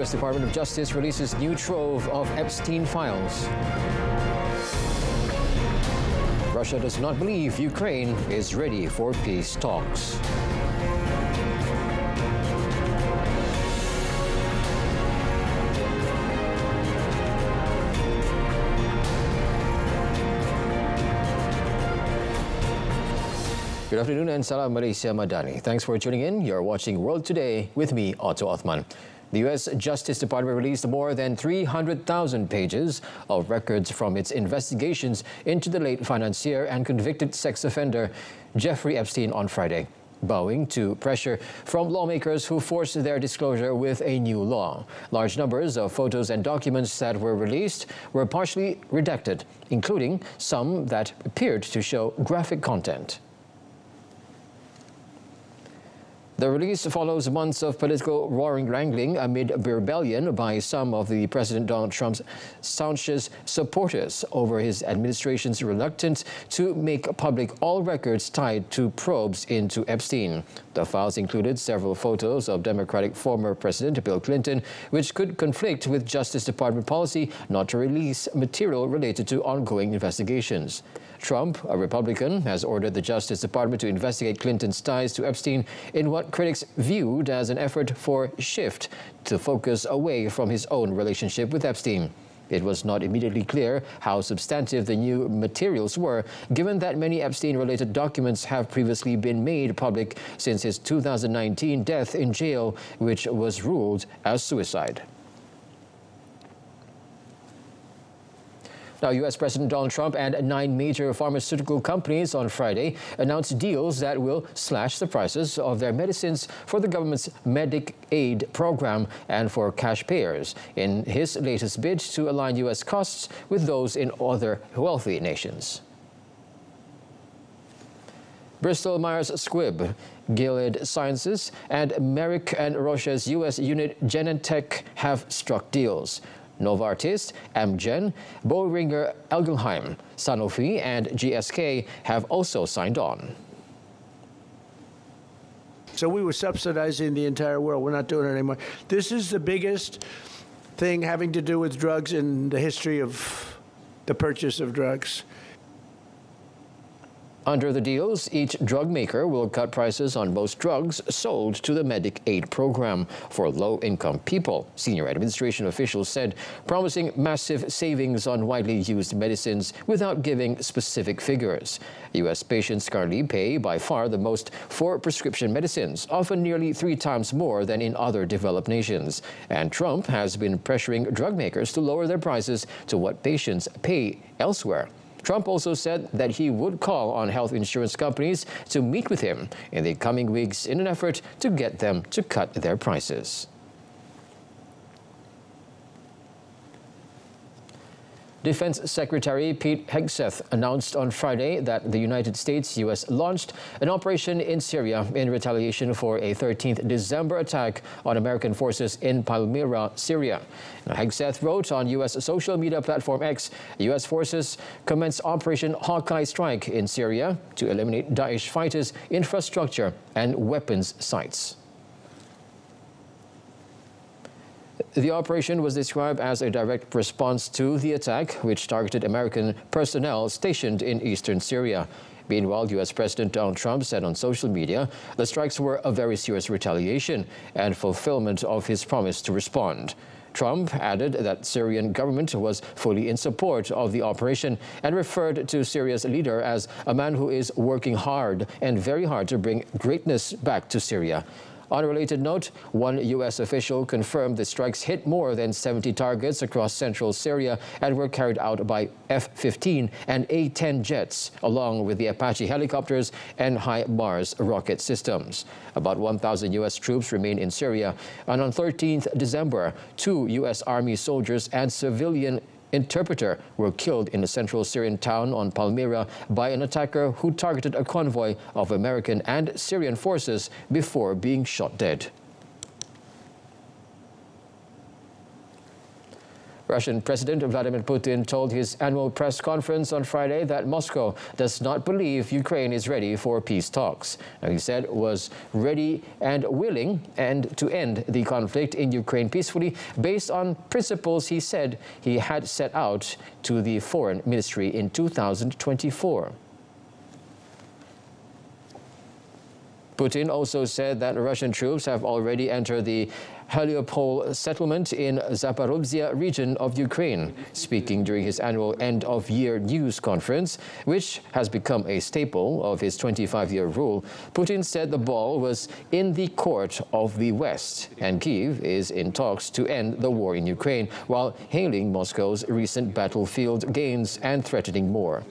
U.S. Department of Justice releases new trove of Epstein files. Russia does not believe Ukraine is ready for peace talks. Good afternoon and Salam Malaysia Madani. Thanks for tuning in. You're watching World Today with me, Otto Othman. The U.S. Justice Department released more than 300,000 pages of records from its investigations into the late financier and convicted sex offender Jeffrey Epstein on Friday, bowing to pressure from lawmakers who forced their disclosure with a new law. Large numbers of photos and documents that were released were partially redacted, including some that appeared to show graphic content. The release follows months of political roaring wrangling amid rebellion by some of the President Donald Trump's staunchest supporters over his administration's reluctance to make public all records tied to probes into Epstein. The files included several photos of Democratic former President Bill Clinton, which could conflict with Justice Department policy not to release material related to ongoing investigations. Trump, a Republican, has ordered the Justice Department to investigate Clinton's ties to Epstein in what critics viewed as an effort for shift to focus away from his own relationship with Epstein. It was not immediately clear how substantive the new materials were, given that many Epstein-related documents have previously been made public since his 2019 death in jail, which was ruled as suicide. Now, U.S. President Donald Trump and 9 major pharmaceutical companies on Friday announced deals that will slash the prices of their medicines for the government's Medicaid program and for cash payers in his latest bid to align U.S. costs with those in other wealthy nations. Bristol Myers Squibb, Gilead Sciences, and Merck and Roche's U.S. unit Genentech have struck deals. Novartis, Amgen, Boehringer Ingelheim, Sanofi and GSK have also signed on. So we were subsidizing the entire world. We're not doing it anymore. This is the biggest thing having to do with drugs in the history of the purchase of drugs. Under the deals, each drug maker will cut prices on most drugs sold to the Medicaid program for low-income people, senior administration officials said, promising massive savings on widely used medicines without giving specific figures. U.S. patients currently pay by far the most for prescription medicines, often nearly 3 times more than in other developed nations. And Trump has been pressuring drug makers to lower their prices to what patients pay elsewhere. Trump also said that he would call on health insurance companies to meet with him in the coming weeks in an effort to get them to cut their prices. Defense Secretary Pete Hegseth announced on Friday that the United States-U.S. launched an operation in Syria in retaliation for a 13th December attack on American forces in Palmyra, Syria. Now, Hegseth wrote on U.S. social media platform X, U.S. forces commenced Operation Hawkeye Strike in Syria to eliminate Daesh fighters' infrastructure and weapons sites. The operation was described as a direct response to the attack, which targeted American personnel stationed in eastern Syria. Meanwhile, U.S. President Donald Trump said on social media the strikes were a very serious retaliation and fulfillment of his promise to respond. Trump added that Syrian government was fully in support of the operation and referred to Syria's leader as a man who is working hard and very hard to bring greatness back to Syria. On a related note, one U.S. official confirmed the strikes hit more than 70 targets across central Syria and were carried out by F-15 and A-10 jets, along with the Apache helicopters and HIMARS rocket systems. About 1,000 U.S. troops remain in Syria, and on 13th December, 2 U.S. Army soldiers and civilian interpreter were killed in the central Syrian town on Palmyra by an attacker who targeted a convoy of American and Syrian forces before being shot dead. Russian President Vladimir Putin told his annual press conference on Friday that Moscow does not believe Ukraine is ready for peace talks. Now, he said was ready and willing to end the conflict in Ukraine peacefully based on principles he said he had set out to the Foreign Ministry in 2024. Putin also said that Russian troops have already entered the Heliopol settlement in Zaporozhye region of Ukraine. Speaking during his annual end-of-year news conference, which has become a staple of his 25-year rule, Putin said the ball was in the court of the West, and Kyiv is in talks to end the war in Ukraine, while hailing Moscow's recent battlefield gains and threatening more.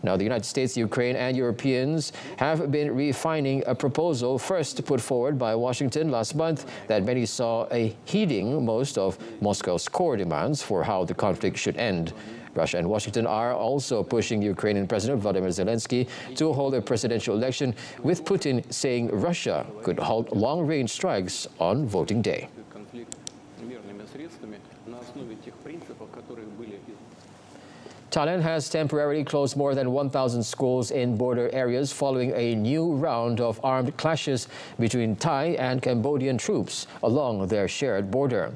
Now, the United States, Ukraine, and Europeans have been refining a proposal first put forward by Washington last month that many saw heeding most of Moscow's core demands for how the conflict should end. Russia and Washington are also pushing Ukrainian President Vladimir Zelensky to hold a presidential election, with Putin saying Russia could halt long-range strikes on voting day. Thailand has temporarily closed more than 1,000 schools in border areas following a new round of armed clashes between Thai and Cambodian troops along their shared border.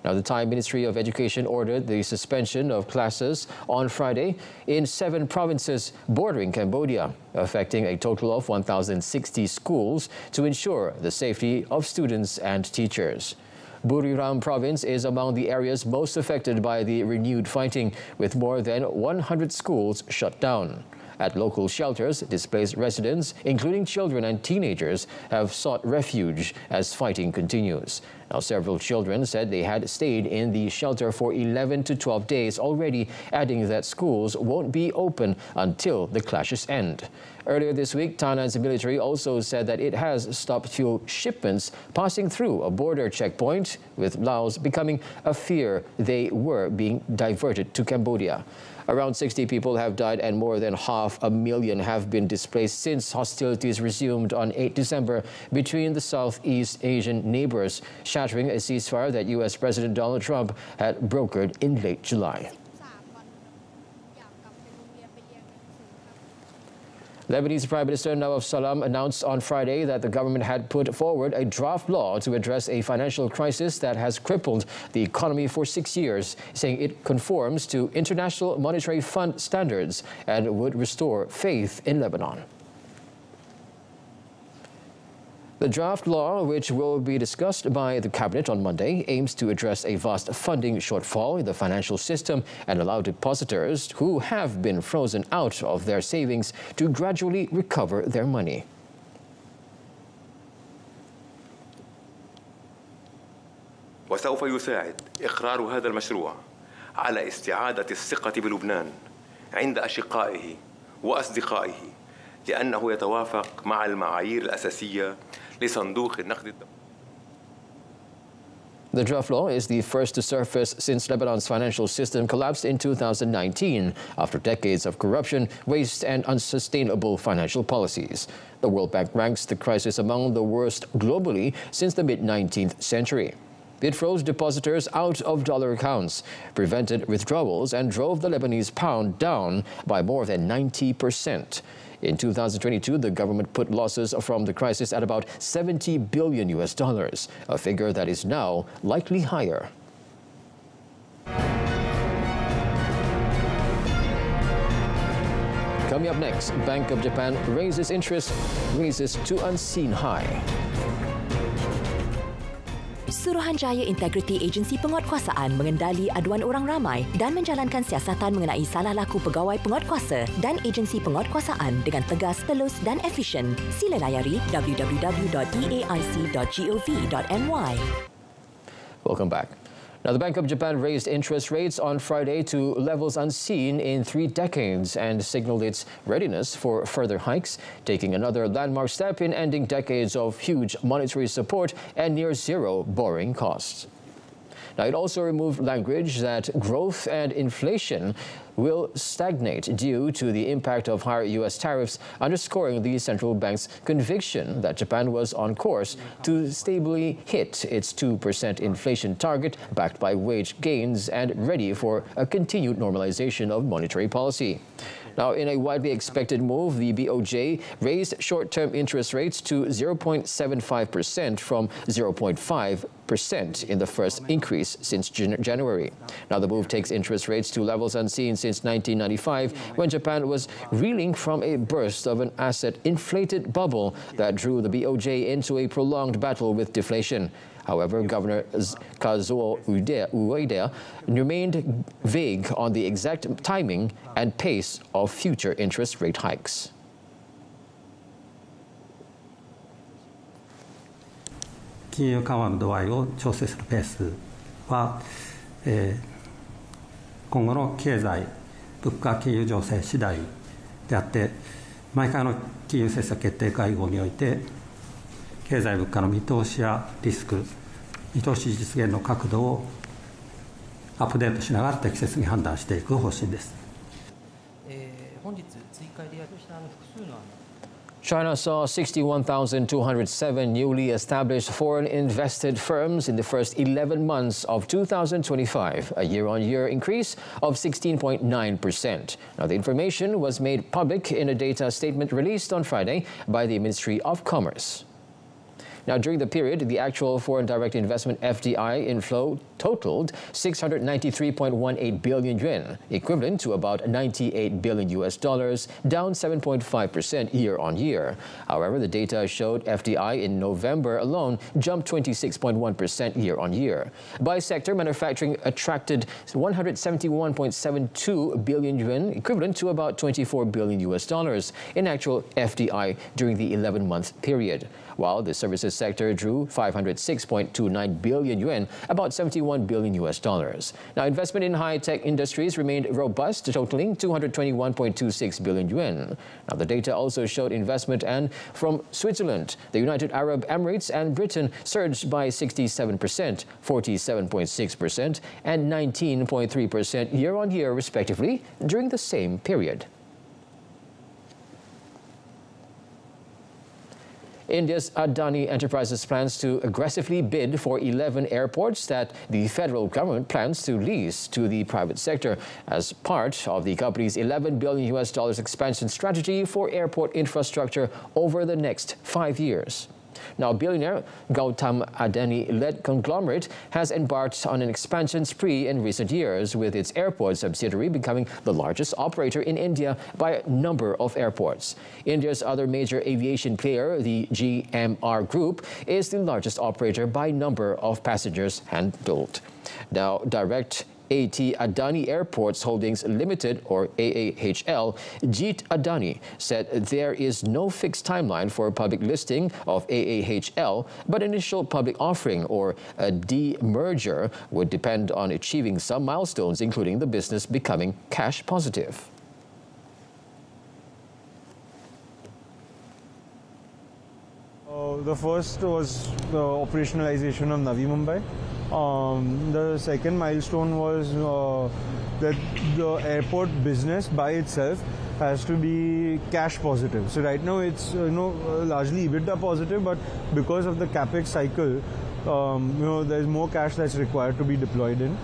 Now, the Thai Ministry of Education ordered the suspension of classes on Friday in 7 provinces bordering Cambodia, affecting a total of 1,060 schools to ensure the safety of students and teachers. Buriram province is among the areas most affected by the renewed fighting, with more than 100 schools shut down. At local shelters, displaced residents, including children and teenagers, have sought refuge as fighting continues. Now, several children said they had stayed in the shelter for 11 to 12 days already, adding that schools won't be open until the clashes end. Earlier this week, Thailand's military also said that it has stopped fuel shipments passing through a border checkpoint, with Laos becoming a fear they were being diverted to Cambodia. Around 60 people have died and more than 500,000 have been displaced since hostilities resumed on 8 December between the Southeast Asian neighbors, shattering a ceasefire that U.S. President Donald Trump had brokered in late July. Lebanese Prime Minister Nawaf Salam announced on Friday that the government had put forward a draft law to address a financial crisis that has crippled the economy for 6 years, saying it conforms to International Monetary Fund standards and would restore faith in Lebanon. The draft law, which will be discussed by the cabinet on Monday, aims to address a vast funding shortfall in the financial system and allow depositors who have been frozen out of their savings to gradually recover their money. وسوف يساعد إقرار هذا المشروع على استعادة الثقة بلبنان عند أشقائه وأصدقائه، لأنه يتوافق مع المعايير الأساسية لصندوق النقد الدولي. The draft law is the first to surface since Lebanon's financial system collapsed in 2019 after decades of corruption, waste, and unsustainable financial policies. The World Bank ranks the crisis among the worst globally since the mid-19th century. It froze depositors out of dollar accounts, prevented withdrawals, and drove the Lebanese pound down by more than 90%. In 2022, the government put losses from the crisis at about $70 billion, a figure that is now likely higher. Coming up next, Bank of Japan raises interest to unseen high. Suruhanjaya Integriti Agensi Penguatkuasaan mengendali aduan orang ramai dan menjalankan siasatan mengenai salah laku pegawai penguatkuasa dan agensi penguatkuasaan dengan tegas, telus dan efisien. Sila layari www.eaic.gov.my. Welcome back. Now, the Bank of Japan raised interest rates on Friday to levels unseen in 3 decades and signaled its readiness for further hikes, taking another landmark step in ending decades of huge monetary support and near zero borrowing costs. Now, it also removed language that growth and inflation will stagnate due to the impact of higher U.S. tariffs, underscoring the central bank's conviction that Japan was on course to stably hit its 2% inflation target, backed by wage gains and ready for a continued normalization of monetary policy. Now, in a widely expected move, the BOJ raised short-term interest rates to 0.75% from 0.5% in the first increase since January. Now, the move takes interest rates to levels unseen since 1995, when Japan was reeling from a burst of an asset-inflated bubble that drew the BOJ into a prolonged battle with deflation. However, Governor Kazuo Ueda remained vague on the exact timing and pace of future interest rate hikes. 金融緩和の度合いを調整するペースは、今後の経済、物価金融情勢次第であって、毎回の金融政策決定会合において、経済物価の見通しやリスク、見通し実現の角度をアップデートしながら適切に判断していく方針です。本日追加でやるした複数の China saw 61,207 newly established foreign invested firms in the first 11 months of 2025, a year-on-year increase of 16.9%. Now, the information was made public in a data statement released on Friday by the Ministry of Commerce. Now, during the period, the actual foreign direct investment FDI inflow totaled 693.18 billion yuan, equivalent to about $98 billion, down 7.5% year-on-year. However, the data showed FDI in November alone jumped 26.1% year-on-year. By sector, manufacturing attracted 171.72 billion yuan, equivalent to about $24 billion in actual FDI during the 11-month period, while the services sector drew 506.29 billion yuan, about $71 billion. Now, investment in high-tech industries remained robust, totaling 221.26 billion yuan. Now, the data also showed investment from Switzerland, the United Arab Emirates and Britain surged by 67%, 47.6% and 19.3% year-on-year, respectively, during the same period. India's Adani Enterprises plans to aggressively bid for 11 airports that the federal government plans to lease to the private sector as part of the company's $11 billion expansion strategy for airport infrastructure over the next 5 years. Now, billionaire Gautam Adani-led conglomerate has embarked on an expansion spree in recent years, with its airport subsidiary becoming the largest operator in India by a number of airports. India's other major aviation player, the GMR Group, is the largest operator by number of passengers handled. Now, direct AT Adani Airports Holdings Limited, or AAHL, Jeet Adani, said there is no fixed timeline for public listing of AAHL, but initial public offering or a demerger would depend on achieving some milestones, including the business becoming cash positive. The first was the operationalization of Navi Mumbai. The second milestone was that the airport business by itself has to be cash positive. So right now it's largely EBITDA positive, but because of the capex cycle, there's more cash that's required to be deployed in.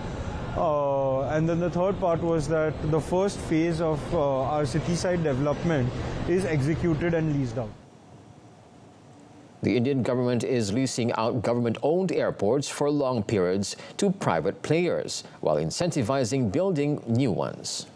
And then the third part was that the first phase of our city side development is executed and leased out. The Indian government is leasing out government-owned airports for long periods to private players, while incentivizing building new ones.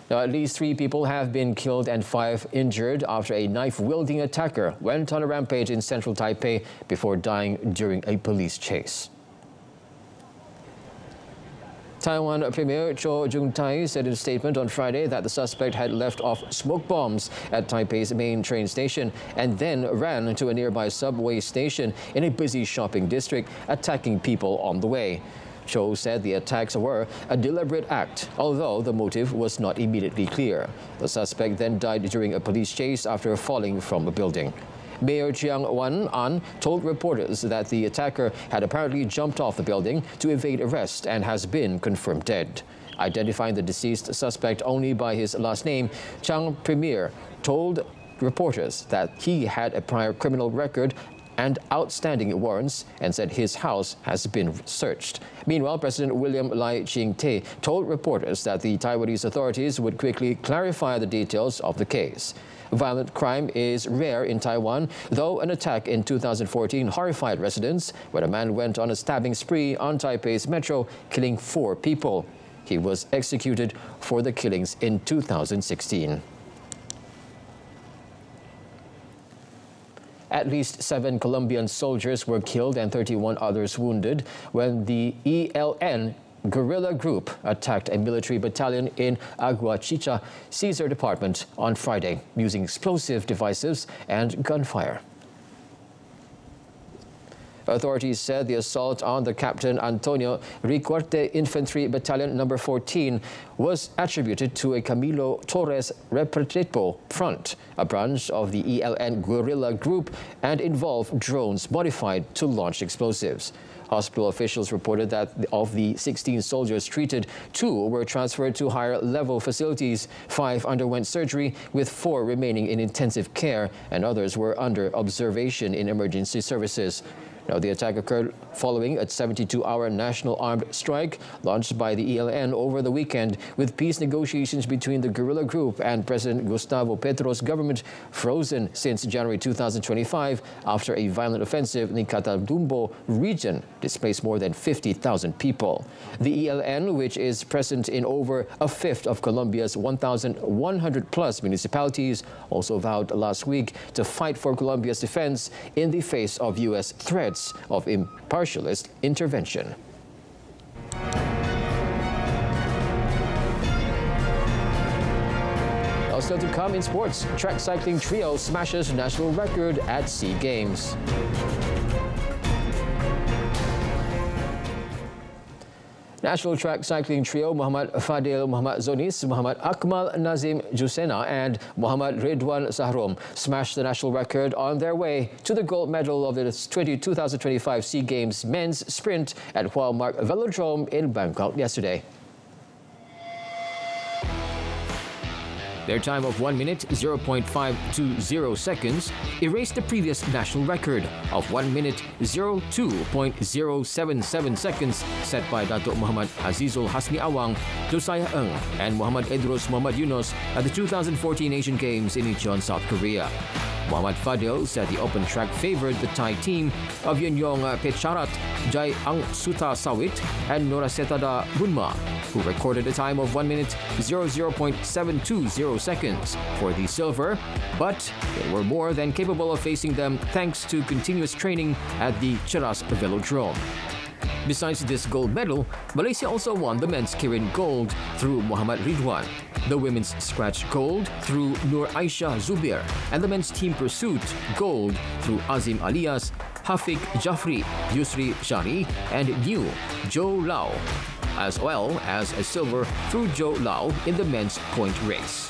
Now, at least 3 people have been killed and 5 injured after a knife-wielding attacker went on a rampage in central Taipei before dying during a police chase. Taiwan Premier Cho Jung-tai said in a statement on Friday that the suspect had left off smoke bombs at Taipei's main train station and then ran to a nearby subway station in a busy shopping district, attacking people on the way. Cho said the attacks were a deliberate act, although the motive was not immediately clear. The suspect then died during a police chase after falling from a building. Mayor Chiang Wan-an told reporters that the attacker had apparently jumped off the building to evade arrest and has been confirmed dead. Identifying the deceased suspect only by his last name, Chiang Premier told reporters that he had a prior criminal record and outstanding warrants and said his house has been searched. Meanwhile, President William Lai Ching-te told reporters that the Taiwanese authorities would quickly clarify the details of the case. Violent crime is rare in Taiwan, though an attack in 2014 horrified residents when a man went on a stabbing spree on Taipei's metro, killing 4 people. He was executed for the killings in 2016. At least 7 Colombian soldiers were killed and 31 others wounded when the ELN guerrilla group attacked a military battalion in Aguachicha, Caesar Department on Friday, using explosive devices and gunfire. Authorities said the assault on the Captain Antonio Ricorte Infantry Battalion No. 14 was attributed to a Camilo Torres Repartipo front, a branch of the ELN guerrilla group, and involved drones modified to launch explosives. Hospital officials reported that of the 16 soldiers treated, 2 were transferred to higher-level facilities, 5 underwent surgery, with 4 remaining in intensive care, and others were under observation in emergency services. Now, the attack occurred following a 72-hour national armed strike launched by the ELN over the weekend, with peace negotiations between the guerrilla group and President Gustavo Petro's government frozen since January 2025 after a violent offensive in the Catatumbo region displaced more than 50,000 people. The ELN, which is present in over a fifth of Colombia's 1,100-plus municipalities, also vowed last week to fight for Colombia's defense in the face of U.S. threats of impartialist intervention. Also to come in sports, track cycling trio smashes national record at SEA Games. National track cycling trio Muhammad Fadil Muhammad Zonis, Muhammad Akmal Nazim Jusena and Muhammad Ridwan Sahrom smashed the national record on their way to the gold medal of the 2025 SEA Games men's sprint at Hua-Mark Velodrome in Bangkok yesterday. Their time of 1 minute 0.520 seconds erased the previous national record of 1 minute 02.077 seconds set by Datuk Muhammad Azizul Hasni Awang, Josiah Ng and Muhammad Idrus Muhammad Yunus at the 2014 Asian Games in Incheon, South Korea. Muhammad Fadil said the open track favored the Thai team of Yenyong Pecharat, Jai Ang Suta Sawit and Norasetada Bunma, who recorded a time of 1 minute 00.720 seconds for the silver, but they were more than capable of facing them thanks to continuous training at the Cheras Velodrome. Besides this gold medal, Malaysia also won the men's Kirin Gold through Muhammad Ridwan, the women's Scratch Gold through Nur Aisha Zubir, and the men's Team Pursuit Gold through Azim Alias, Hafiq Jafri, Yusri Shari, and New Joe Lau, as well as a silver through Joe Lau in the men's point race.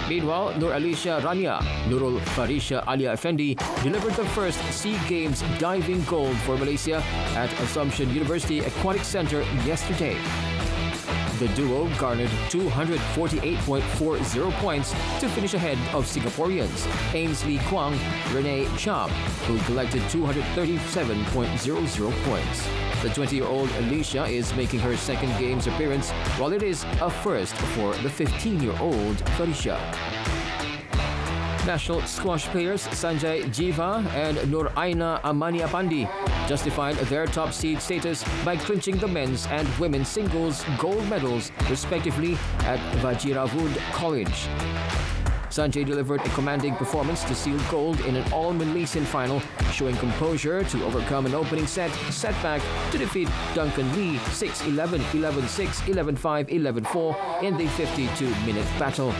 Meanwhile, Nur Alicia Rania, Nurul Farisha Alia Effendi delivered the first SEA Games diving gold for Malaysia at Assumption University Aquatic Center yesterday. The duo garnered 248.40 points to finish ahead of Singaporeans Ainsley Kwang, Renee Cham, who collected 237.00 points. The 20-year-old Alicia is making her second Games appearance, while it is a first for the 15-year-old Farisha. National squash players Sanjay Jiva and Nur Aina Amaniapandi justified their top seed status by clinching the men's and women's singles gold medals, respectively, at Vajiravud College. Sanjay delivered a commanding performance to seal gold in an all-Malaysian final, showing composure to overcome an opening setback to defeat Duncan Lee 6-11, 11-6, 11-5, 11-4 in the 52-minute battle.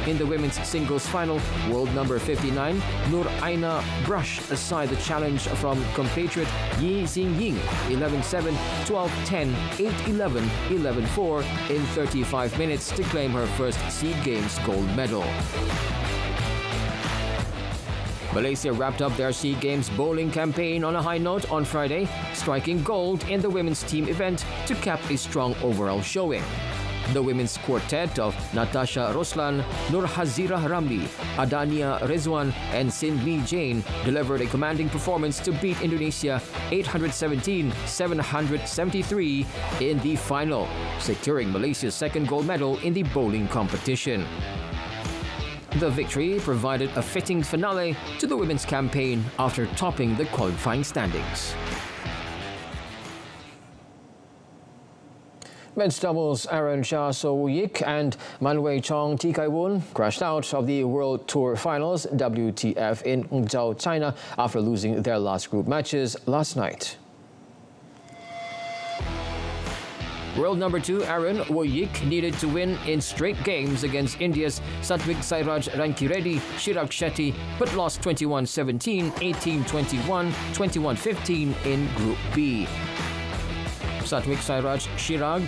In the women's singles final, world number 59, Nur Aina brushed aside the challenge from compatriot Yi Xingying 11-7, 12-10, 8-11, 11-4 in 35 minutes to claim her first SEA Games gold medal. Malaysia wrapped up their SEA Games bowling campaign on a high note on Friday, striking gold in the women's team event to cap a strong overall showing. The women's quartet of Natasha Roslan, Nur Hazira Ramli, Adania Rezwan and Sin Lee Jane delivered a commanding performance to beat Indonesia 817-773 in the final, securing Malaysia's second gold medal in the bowling competition. The victory provided a fitting finale to the women's campaign after topping the qualifying standings. Men's doubles Aaron Shah So Yik and Man Wei Chong T Kai Woon crashed out of the World Tour Finals WTF in Hangzhou, China after losing their last group matches last night. World number 2 Aaron Woyik needed to win in straight games against India's Satwik Sairaj Rankireddy Chirag Shetty but lost 21-17, 18-21, 21-15 in Group B. Satwik Sairaj Chirag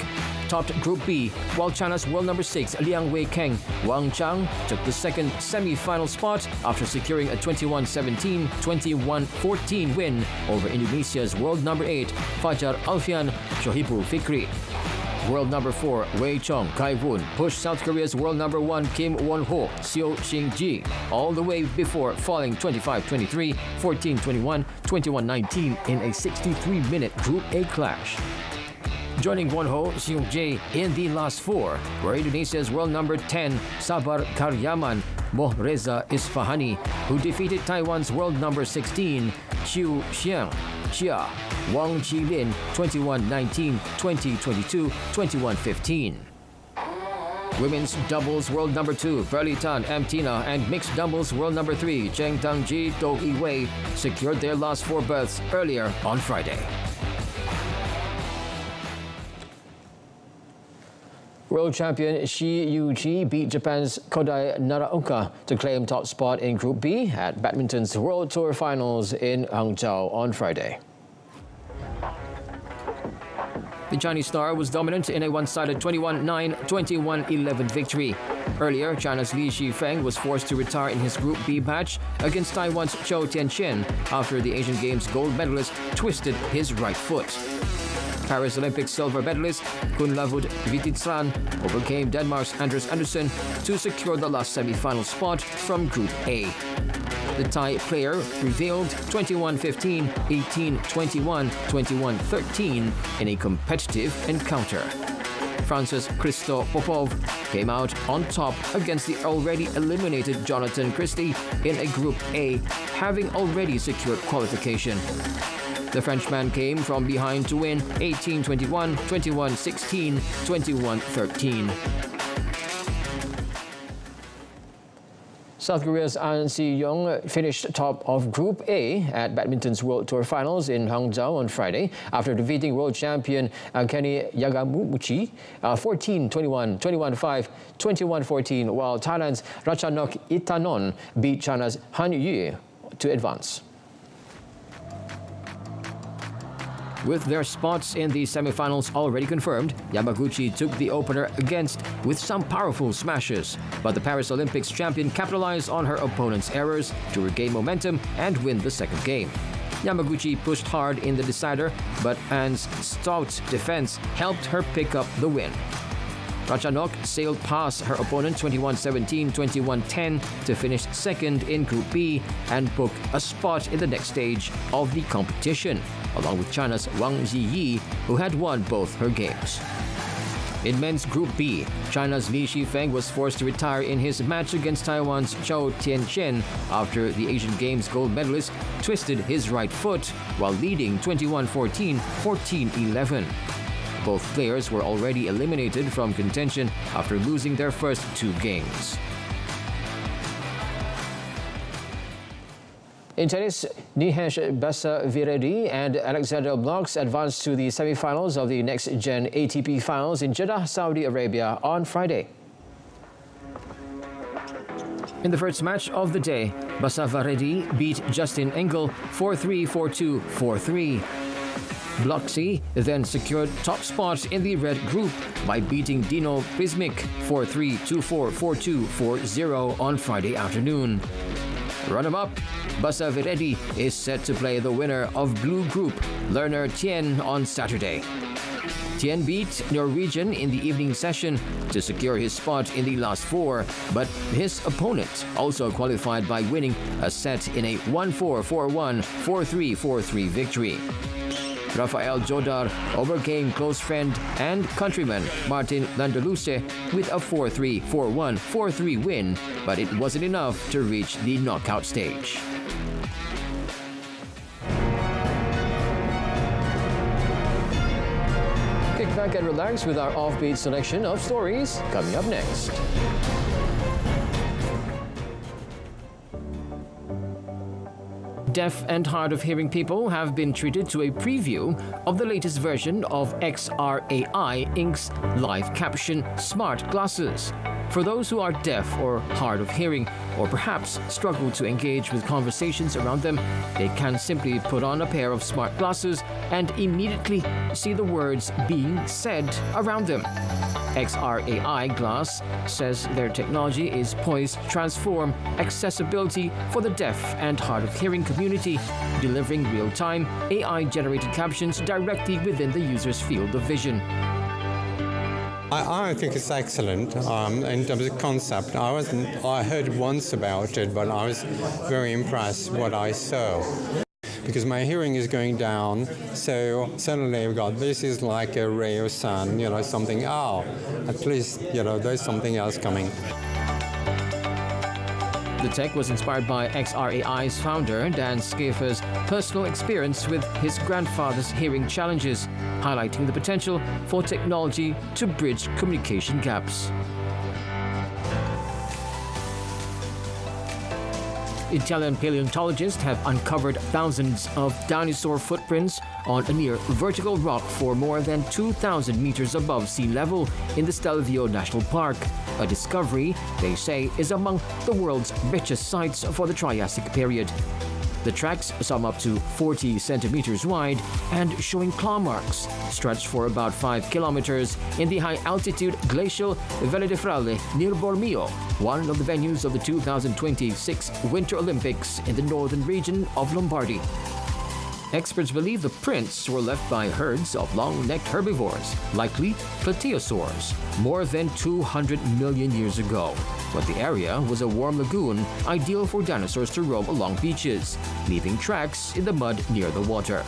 topped Group B, while China's world number 6 Liang Wei Keng Wang Chang took the second semi-final spot after securing a 21-17, 21-14 win over Indonesia's world number 8 Fajar Alfian Shohibul Fikri. World number 4 Wei Chong Kai Woon pushed South Korea's world number 1 Kim Won-ho Seo Shing-ji all the way before falling 25-23, 14-21, 21-19 in a 63-minute Group A clash. Joining Won-ho, Seung-jae in the last four were Indonesia's world number 10 Sabar Karyaman Mohreza Isfahani, who defeated Taiwan's world number 16 Chiu Xiang Chia Wang Qilin 21-19, 20-22, 21-15. Women's doubles world number 2 Berita RTM and mixed doubles world number 3 Cheng Tangji Do Iwei secured their last four berths earlier on Friday. World champion Shi Yuji beat Japan's Kodai Naraoka to claim top spot in Group B at badminton's World Tour Finals in Hangzhou on Friday. The Chinese star was dominant in a one-sided 21-9, 21-11 victory. Earlier, China's Li Shifeng was forced to retire in his Group B match against Taiwan's Zhou Tianqian after the Asian Games gold medalist twisted his right foot. Paris Olympics silver medalist Kunlavud Vititsran overcame Denmark's Anders Andersen to secure the last semi-final spot from Group A. The Thai player prevailed 21-15, 18-21, 21-13 in a competitive encounter. France's Christo Popov came out on top against the already eliminated Jonathan Christie in a Group A, having already secured qualification. The Frenchman came from behind to win 18-21, 21-16, 21-13. South Korea's An Si-young finished top of Group A at badminton's World Tour Finals in Hangzhou on Friday after defeating world champion Kenny Yamaguchi 14-21, 21-5, 21-14, while Thailand's Ratchanok Itanon beat China's Han Yu to advance. With their spots in the semifinals already confirmed, Yamaguchi took the opener against with some powerful smashes, but the Paris Olympics champion capitalized on her opponent's errors to regain momentum and win the second game. Yamaguchi pushed hard in the decider, but An's stout defense helped her pick up the win. Ratchanok sailed past her opponent 21-17, 21-10 to finish second in Group B and book a spot in the next stage of the competition, along with China's Wang Ziyi, who had won both her games. In men's Group B, China's Li Shifeng was forced to retire in his match against Taiwan's Zhou Tianqian after the Asian Games gold medalist twisted his right foot while leading 21-14, 14-11. Both players were already eliminated from contention after losing their first two games. In tennis, Nihesh Basaviredi and Alexander Blocks advanced to the semi-finals of the next-gen ATP Finals in Jeddah, Saudi Arabia on Friday. In the first match of the day, Basaviredi beat Justin Engel 4-3, 4-2, 4-3. Bloxy then secured top spot in the red group by beating Dino Prismic 4-3, 2-4, 4-2, 4-0 on Friday afternoon. Runner-up, Basaviredi is set to play the winner of blue group, Lerner Tien, on Saturday. Tien beat Norwegian in the evening session to secure his spot in the last four, but his opponent also qualified by winning a set in a 1-4, 4-1, 4-3, 4-3 victory. Rafael Jodar overcame close friend and countryman Martin Landaluce with a 4-3, 4-1, 4-3 win, but it wasn't enough to reach the knockout stage. Kick back and relax with our offbeat selection of stories coming up next. Deaf and hard of hearing people have been treated to a preview of the latest version of XRAI Inc.'s live caption smart glasses. For those who are deaf or hard of hearing, or perhaps struggle to engage with conversations around them, they can simply put on a pair of smart glasses and immediately see the words being said around them. XRAI Glass says their technology is poised to transform accessibility for the deaf and hard of hearing community, delivering real-time AI-generated captions directly within the user's field of vision. I think it's excellent in terms of concept. I heard once about it, but I was very impressed what I saw. Because my hearing is going down, so suddenly I've got, this is like a ray of sun, something, at least, there's something else coming. The tech was inspired by XRAI's founder, Dan Schaefer's personal experience with his grandfather's hearing challenges, highlighting the potential for technology to bridge communication gaps. Italian paleontologists have uncovered thousands of dinosaur footprints on a near vertical rock for more than 2,000 meters above sea level in the Stelvio National Park. A discovery, they say, is among the world's richest sites for the Triassic period. The tracks, some up to 40 centimeters wide and showing claw marks, stretch for about 5 kilometers in the high-altitude glacial Valle de Fralle near Bormio, one of the venues of the 2026 Winter Olympics in the northern region of Lombardy. Experts believe the prints were left by herds of long-necked herbivores, likely plateosaurs, more than 200 million years ago. But the area was a warm lagoon, ideal for dinosaurs to roam along beaches, leaving tracks in the mud near the water.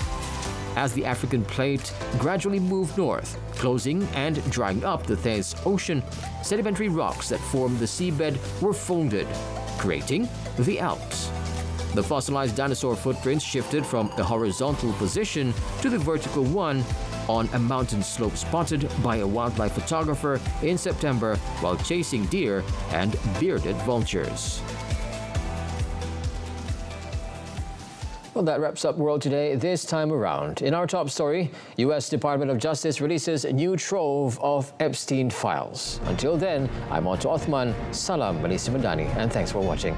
As the African plate gradually moved north, closing and drying up the Theiss Ocean, sedimentary rocks that formed the seabed were folded, creating the Alps. The fossilized dinosaur footprints shifted from a horizontal position to the vertical one on a mountain slope spotted by a wildlife photographer in September while chasing deer and bearded vultures. Well, that wraps up World Today this time around. In our top story, U.S. Department of Justice releases a new trove of Epstein files. Until then, I'm Otto Othman. Salam Malaysia Madani, and thanks for watching.